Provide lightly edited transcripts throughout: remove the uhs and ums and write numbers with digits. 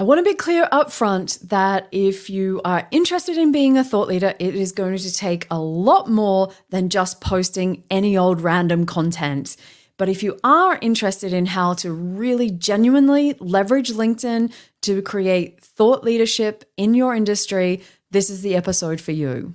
I want to be clear up front that if you are interested in being a thought leader, it is going to take a lot more than just posting any old random content. But if you are interested in how to really genuinely leverage LinkedIn to create thought leadership in your industry, this is the episode for you.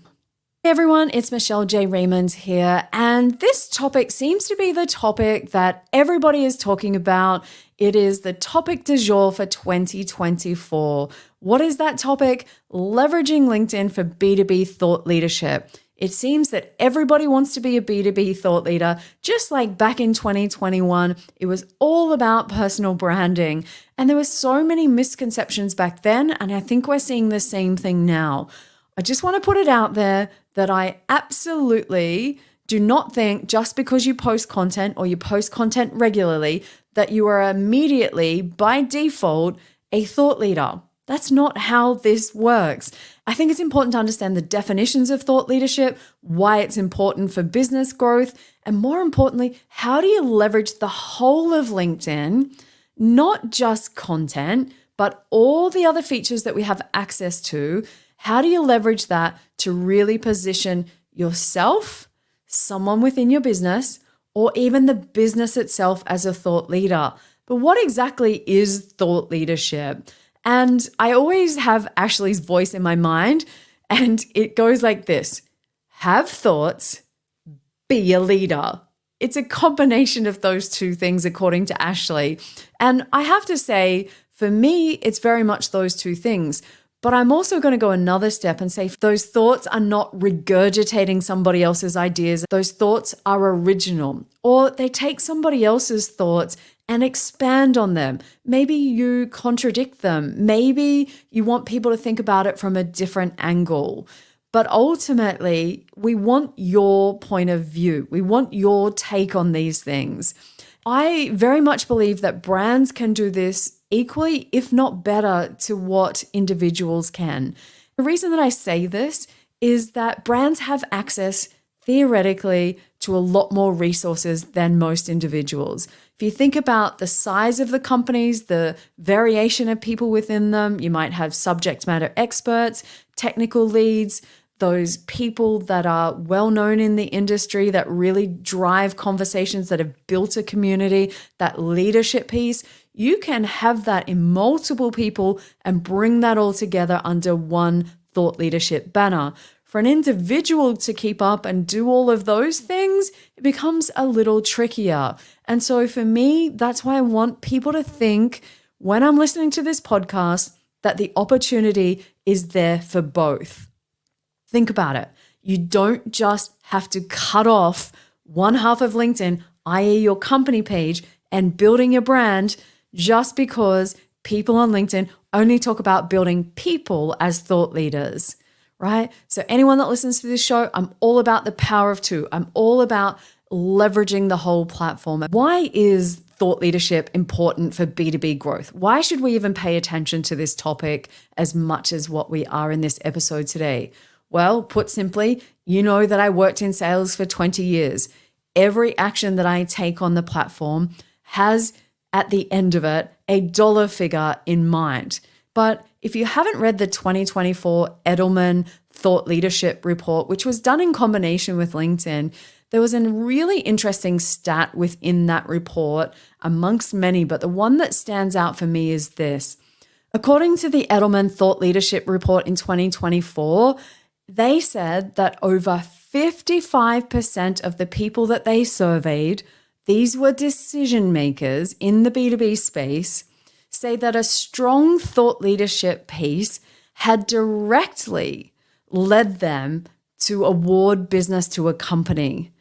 Hey everyone, it's Michelle J. Raymond here, and this topic seems to be the topic that everybody is talking about. It is the topic du jour for 2024. What is that topic? Leveraging LinkedIn for B2B thought leadership. It seems that everybody wants to be a B2B thought leader, just like back in 2021, it was all about personal branding. And there were so many misconceptions back then, and I think we're seeing the same thing now. I just want to put it out there that I absolutely do not think just because you post content or you post content regularly that you are immediately, by default, a thought leader. That's not how this works. I think it's important to understand the definitions of thought leadership, why it's important for business growth, and more importantly, how do you leverage the whole of LinkedIn, not just content, but all the other features that we have access to. How do you leverage that to really position yourself, someone within your business, or even the business itself as a thought leader? But what exactly is thought leadership? And I always have Ashley's voice in my mind, and it goes like this: have thoughts, be a leader. It's a combination of those two things, according to Ashley. And I have to say, for me, it's very much those two things. But I'm also going to go another step and say those thoughts are not regurgitating somebody else's ideas. Those thoughts are original, or they take somebody else's thoughts and expand on them. Maybe you contradict them. Maybe you want people to think about it from a different angle. But ultimately, we want your point of view. We want your take on these things. I very much believe that brands can do this equally, if not better, to what individuals can. The reason that I say this is that brands have access, theoretically, to a lot more resources than most individuals. If you think about the size of the companies, the variation of people within them, you might have subject matter experts, technical leads, those people that are well known in the industry that really drive conversations, that have built a community, that leadership piece. You can have that in multiple people and bring that all together under one thought leadership banner. For an individual to keep up and do all of those things, it becomes a little trickier. And so for me, that's why I want people to think when I'm listening to this podcast that the opportunity is there for both. Think about it. You don't just have to cut off one half of LinkedIn, i.e. your company page, and building your brand just because people on LinkedIn only talk about building people as thought leaders, right? So anyone that listens to this show, I'm all about the power of two. I'm all about leveraging the whole platform. Why is thought leadership important for B2B growth? Why should we even pay attention to this topic as much as what we are in this episode today? Well, put simply, you know that I worked in sales for 20 years. Every action that I take on the platform has, at the end of it, a dollar figure in mind. But if you haven't read the 2024 Edelman Thought Leadership Report, which was done in combination with LinkedIn, there was a really interesting stat within that report, amongst many, but the one that stands out for me is this. According to the Edelman Thought Leadership Report in 2024, they said that over 55% of the people that they surveyed, these were decision makers in the B2B space, say that a strong thought leadership piece had directly led them to award business to a company.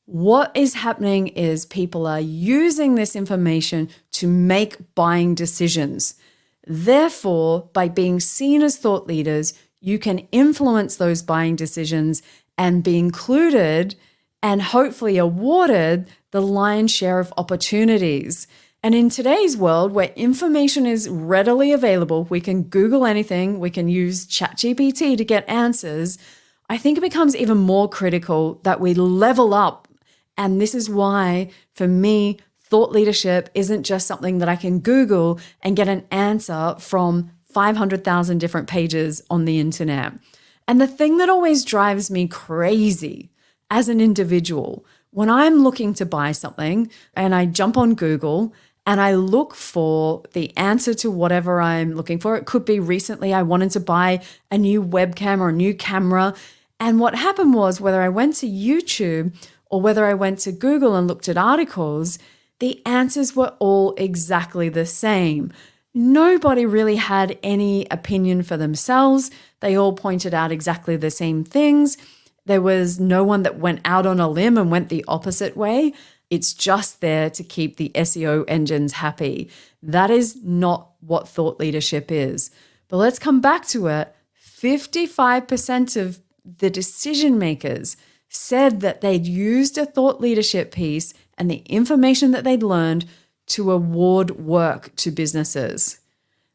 What is happening is people are using this information to make buying decisions. Therefore, by being seen as thought leaders, you can influence those buying decisions and be included and hopefully awarded the lion's share of opportunities. And in today's world where information is readily available, we can Google anything, we can use ChatGPT to get answers. I think it becomes even more critical that we level up. And this is why, for me, thought leadership isn't just something that I can Google and get an answer from 500,000 different pages on the internet. And the thing that always drives me crazy as an individual, when I'm looking to buy something and I jump on Google and I look for the answer to whatever I'm looking for, it could be recently I wanted to buy a new webcam or a new camera. And what happened was, whether I went to YouTube or whether I went to Google and looked at articles, the answers were all exactly the same. Nobody really had any opinion for themselves. They all pointed out exactly the same things. There was no one that went out on a limb and went the opposite way. It's just there to keep the SEO engines happy. That is not what thought leadership is. But let's come back to it. 55% of the decision makers said that they'd used a thought leadership piece and the information that they'd learned to award work to businesses.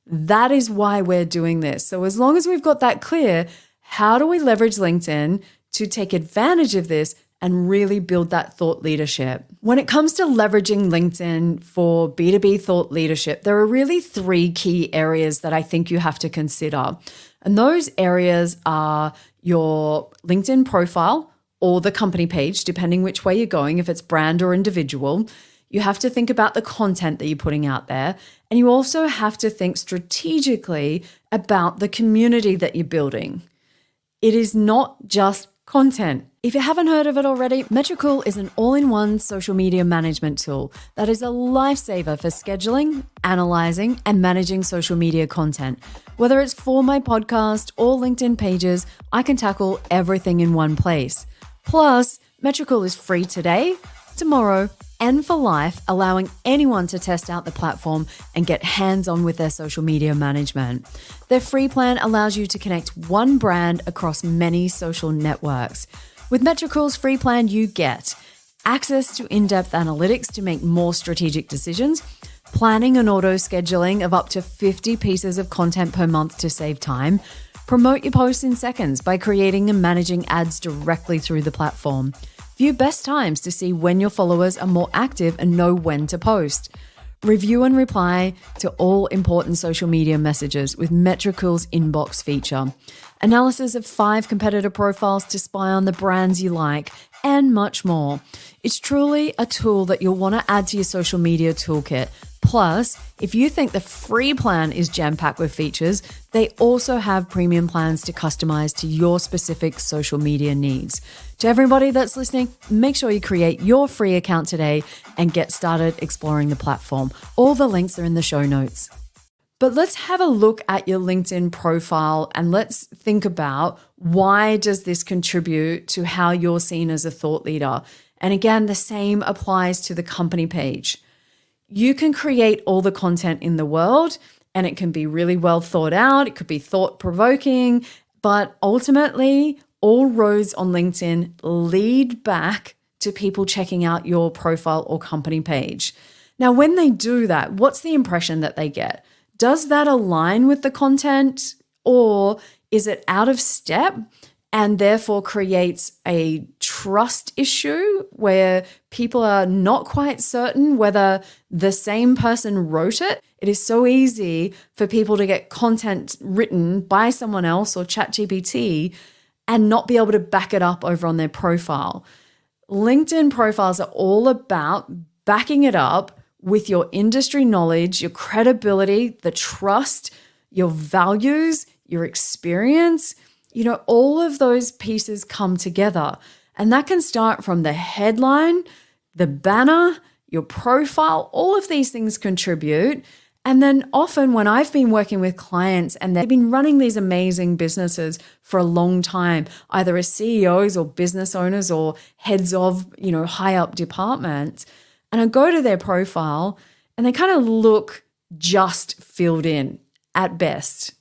That is why we're doing this. So as long as we've got that clear, how do we leverage LinkedIn to take advantage of this and really build that thought leadership? When it comes to leveraging LinkedIn for B2B thought leadership, there are really 3 key areas that I think you have to consider. And those areas are your LinkedIn profile or the company page, depending which way you're going, if it's brand or individual. You have to think about the content that you're putting out there. And you also have to think strategically about the community that you're building. It is not just content. If you haven't heard of it already, Metricool is an all-in-one social media management tool that is a lifesaver for scheduling, analyzing, and managing social media content. Whether it's for my podcast or LinkedIn pages, I can tackle everything in one place. Plus, Metricool is free today, tomorrow, and for life, allowing anyone to test out the platform and get hands-on with their social media management. Their free plan allows you to connect one brand across many social networks. With Metricool's free plan, you get access to in-depth analytics to make more strategic decisions, planning and auto-scheduling of up to 50 pieces of content per month to save time, promote your posts in seconds by creating and managing ads directly through the platform, view best times to see when your followers are more active and know when to post, review and reply to all important social media messages with Metricool's inbox feature, analysis of 5 competitor profiles to spy on the brands you like, and much more. It's truly a tool that you'll want to add to your social media toolkit. Plus, if you think the free plan is jam-packed with features, they also have premium plans to customize to your specific social media needs. To everybody that's listening, make sure you create your free account today and get started exploring the platform. All the links are in the show notes. But let's have a look at your LinkedIn profile and let's think about, why does this contribute to how you're seen as a thought leader? And again, the same applies to the company page. You can create all the content in the world and it can be really well thought out. It could be thought-provoking, but ultimately all roads on LinkedIn lead back to people checking out your profile or company page. Now, when they do that, what's the impression that they get? Does that align with the content, or is it out of step and therefore creates a trust issue where people are not quite certain whether the same person wrote it? It is so easy for people to get content written by someone else or ChatGPT and not be able to back it up over on their profile. LinkedIn profiles are all about backing it up with your industry knowledge, your credibility, the trust, your values, your experience. All of those pieces come together. And that can start from the headline, the banner, your profile. All of these things contribute. And then often when I've been working with clients and they've been running these amazing businesses for a long time, either as CEOs or business owners or heads of, high up departments, and I go to their profile and they kind of look just filled in at best.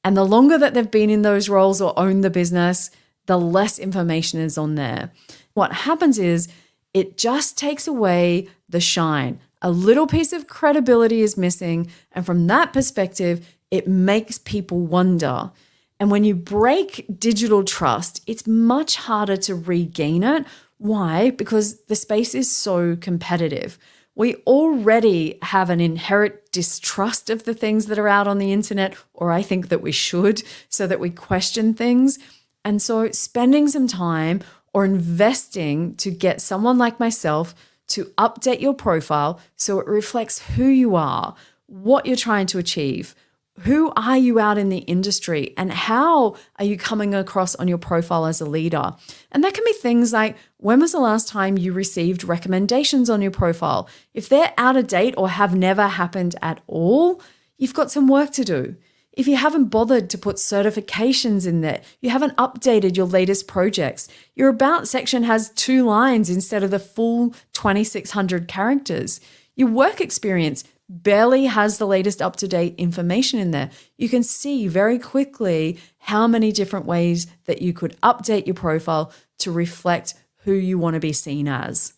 And the longer that they've been in those roles or own the business, the less information is on there. What happens is it just takes away the shine. A little piece of credibility is missing. And from that perspective, it makes people wonder. And when you break digital trust, it's much harder to regain it. Why? Because the space is so competitive. We already have an inherent distrust of the things that are out on the internet, or I think that we should, so that we question things. And so spending some time or investing to get someone like myself to update your profile so it reflects who you are, what you're trying to achieve, who are you out in the industry, and how are you coming across on your profile as a leader? And that can be things like, when was the last time you received recommendations on your profile? If they're out of date or have never happened at all, you've got some work to do. If you haven't bothered to put certifications in there, you haven't updated your latest projects, your About section has 2 lines instead of the full 2,600 characters. Your work experience barely has the latest up-to-date information in there. You can see very quickly how many different ways that you could update your profile to reflect who you want to be seen as.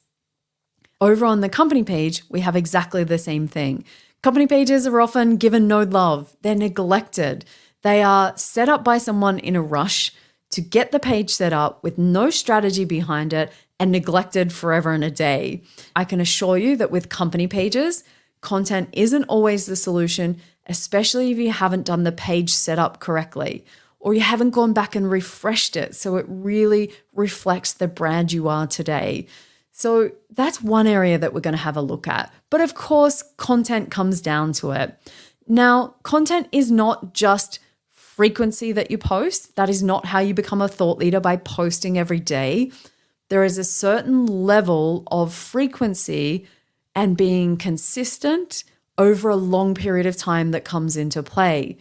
Over on the company page, we have exactly the same thing. Company pages are often given no love. They're neglected. They are set up by someone in a rush to get the page set up with no strategy behind it and neglected forever and a day. I can assure you that with company pages, content isn't always the solution, especially if you haven't done the page setup correctly or you haven't gone back and refreshed it so it really reflects the brand you are today. So that's one area that we're going to have a look at. But of course, content comes down to it. Now, content is not just frequency that you post. That is not how you become a thought leader, by posting every day. There is a certain level of frequency and being consistent over a long period of time that comes into play.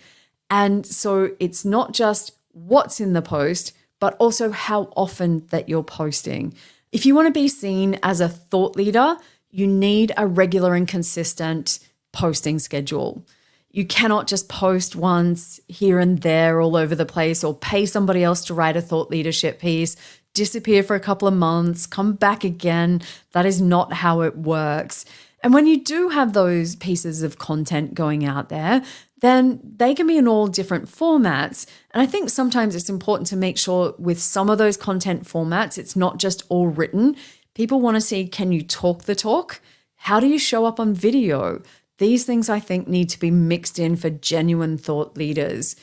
And so it's not just what's in the post, but also how often that you're posting. If you want to be seen as a thought leader, you need a regular and consistent posting schedule. You cannot just post once here and there all over the place, or pay somebody else to write a thought leadership piece, disappear for a couple of months, come back again. That is not how it works. And when you do have those pieces of content going out there, then they can be in all different formats. And I think sometimes it's important to make sure with some of those content formats, it's not just all written. People want to see, can you talk the talk? How do you show up on video? These things I think need to be mixed in for genuine thought leaders.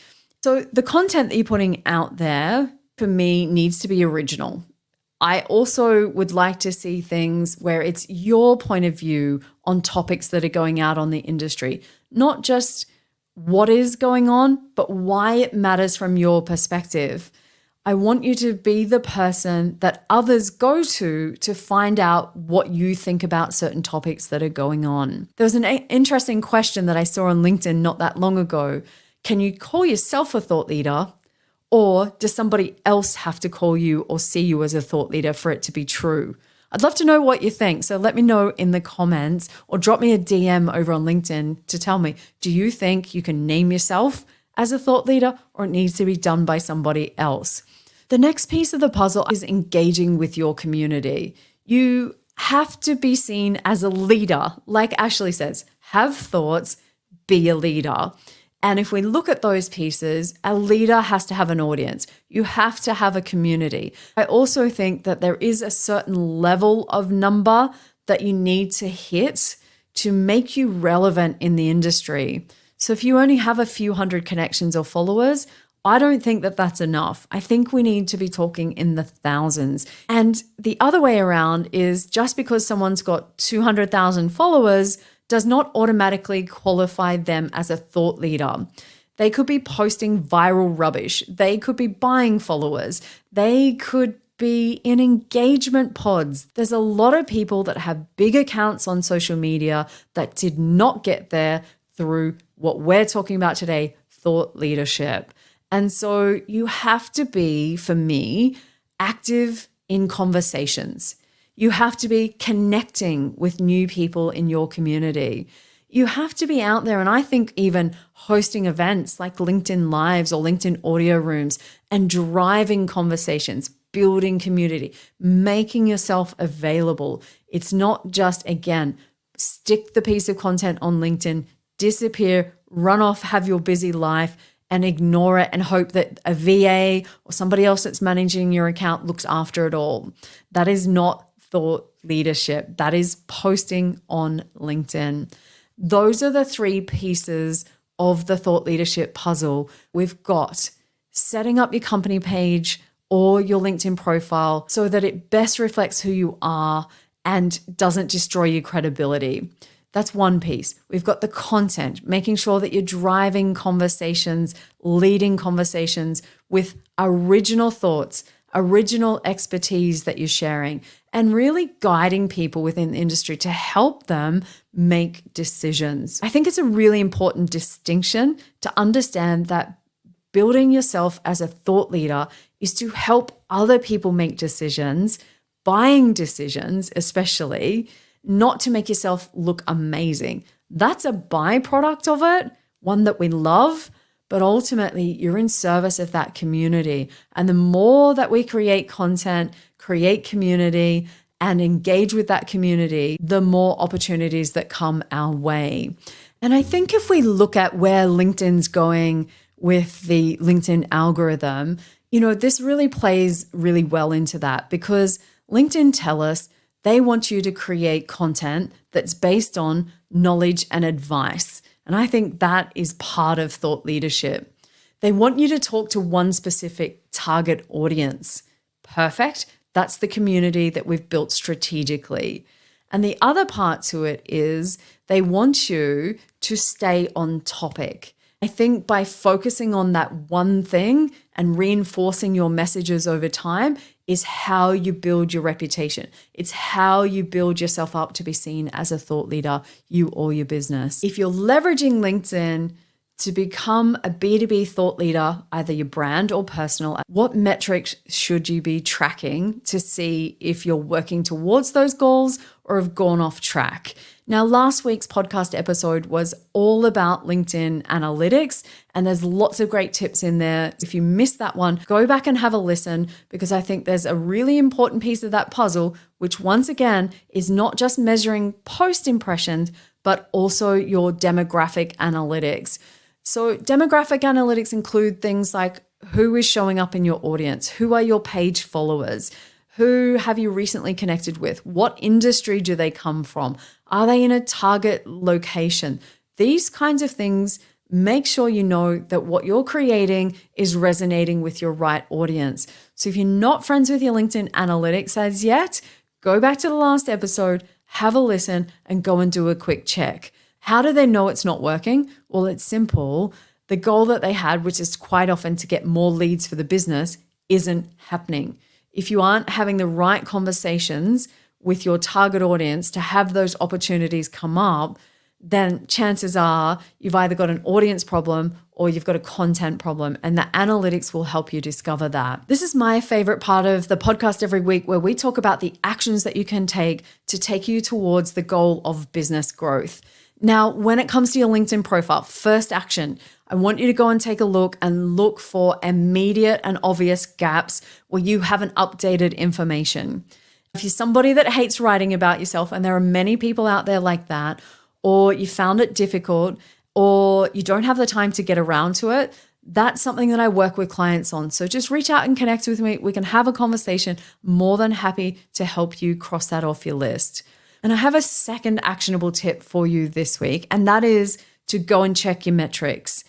So the content that you're putting out there, for me, needs to be original. I also would like to see things where it's your point of view on topics that are going out on the industry, not just what is going on, but why it matters from your perspective. I want you to be the person that others go to find out what you think about certain topics that are going on. There was an interesting question that I saw on LinkedIn not that long ago. Can you call yourself a thought leader, or does somebody else have to call you or see you as a thought leader for it to be true? I'd love to know what you think. So let me know in the comments, or drop me a DM over on LinkedIn to tell me, do you think you can name yourself as a thought leader, or it needs to be done by somebody else? The next piece of the puzzle is engaging with your community. You have to be seen as a leader. Like Ashley says, have thoughts, be a leader. And if we look at those pieces, a leader has to have an audience. You have to have a community. I also think that there is a certain level of number that you need to hit to make you relevant in the industry. So if you only have a few hundred connections or followers, I don't think that that's enough. I think we need to be talking in the thousands. And the other way around is, just because someone's got 200,000 followers does not automatically qualify them as a thought leader. They could be posting viral rubbish. They could be buying followers. They could be in engagement pods. There's a lot of people that have big accounts on social media that did not get there through what we're talking about today, thought leadership. And so you have to be, for me, active in conversations. You have to be connecting with new people in your community. You have to be out there, and I think even hosting events like LinkedIn Lives or LinkedIn audio rooms and driving conversations, building community, making yourself available. It's not just, again, stick the piece of content on LinkedIn, disappear, run off, have your busy life, and ignore it and hope that a VA or somebody else that's managing your account looks after it all. That is not thought leadership. That is posting on LinkedIn. Those are the three pieces of the thought leadership puzzle. We've got setting up your company page or your LinkedIn profile so that it best reflects who you are and doesn't destroy your credibility. That's one piece. We've got the content, making sure that you're driving conversations, leading conversations with original thoughts, original expertise that you're sharing, and really guiding people within the industry to help them make decisions. I think it's a really important distinction to understand that building yourself as a thought leader is to help other people make decisions, buying decisions especially, not to make yourself look amazing. That's a byproduct of it, one that we love, but ultimately you're in service of that community. And the more that we create content, create community, and engage with that community, the more opportunities that come our way. And I think if we look at where LinkedIn's going with the LinkedIn algorithm, this really plays really well into that, because LinkedIn tell us they want you to create content that's based on knowledge and advice. And I think that is part of thought leadership. They want you to talk to one specific target audience. Perfect. That's the community that we've built strategically. And the other part to it is they want you to stay on topic. I think by focusing on that one thing and reinforcing your messages over time is how you build your reputation. It's how you build yourself up to be seen as a thought leader, you or your business. If you're leveraging LinkedIn to become a B2B thought leader, either your brand or personal, what metrics should you be tracking to see if you're working towards those goals or have gone off track? Now, last week's podcast episode was all about LinkedIn analytics, and there's lots of great tips in there. If you missed that one, go back and have a listen, because I think there's a really important piece of that puzzle, which once again is not just measuring post impressions, but also your demographic analytics. So demographic analytics include things like who is showing up in your audience, who are your page followers, who have you recently connected with, what industry do they come from, are they in a target location? These kinds of things make sure you know that what you're creating is resonating with your right audience. So if you're not friends with your LinkedIn analytics as yet, go back to the last episode, have a listen, and go and do a quick check. How do they know it's not working? Well, it's simple. The goal that they had, which is quite often to get more leads for the business, isn't happening. If you aren't having the right conversations with your target audience to have those opportunities come up, then chances are you've either got an audience problem or you've got a content problem, and the analytics will help you discover that. This is my favorite part of the podcast every week, where we talk about the actions that you can take to take you towards the goal of business growth. Now, when it comes to your LinkedIn profile, first action, I want you to go and take a look and look for immediate and obvious gaps where you haven't updated information. If you're somebody that hates writing about yourself, and there are many people out there like that, or you found it difficult, or you don't have the time to get around to it, that's something that I work with clients on. So just reach out and connect with me. We can have a conversation. More than happy to help you cross that off your list. And I have a second actionable tip for you this week, and that is to go and check your metrics.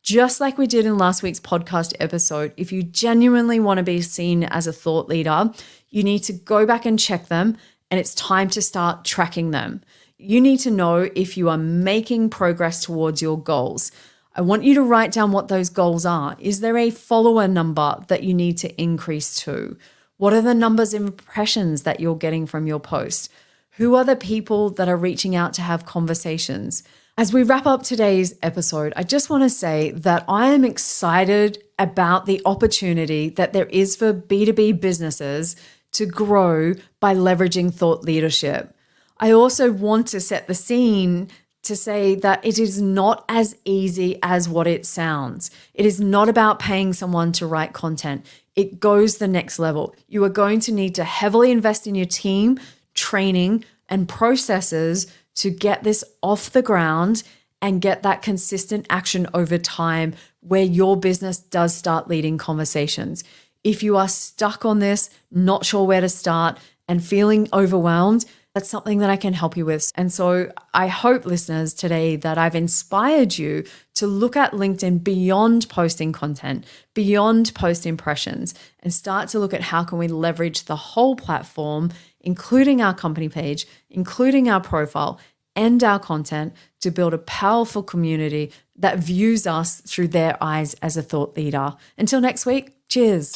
Just like we did in last week's podcast episode, if you genuinely want to be seen as a thought leader, you need to go back and check them, and it's time to start tracking them. You need to know if you are making progress towards your goals. I want you to write down what those goals are. Is there a follower number that you need to increase to? What are the numbers of impressions that you're getting from your post? Who are the people that are reaching out to have conversations? As we wrap up today's episode, I just want to say that I am excited about the opportunity that there is for B2B businesses to grow by leveraging thought leadership. I also want to set the scene to say that it is not as easy as what it sounds. It is not about paying someone to write content. It goes the next level. You are going to need to heavily invest in your team, training, and processes to get this off the ground and get that consistent action over time where your business does start leading conversations. If you are stuck on this, not sure where to start, and feeling overwhelmed, that's something that I can help you with. And so I hope, listeners, today that I've inspired you to look at LinkedIn beyond posting content, beyond post impressions, and start to look at how can we leverage the whole platform, including our company page, including our profile and our content, to build a powerful community that views us through their eyes as a thought leader. Until next week, cheers.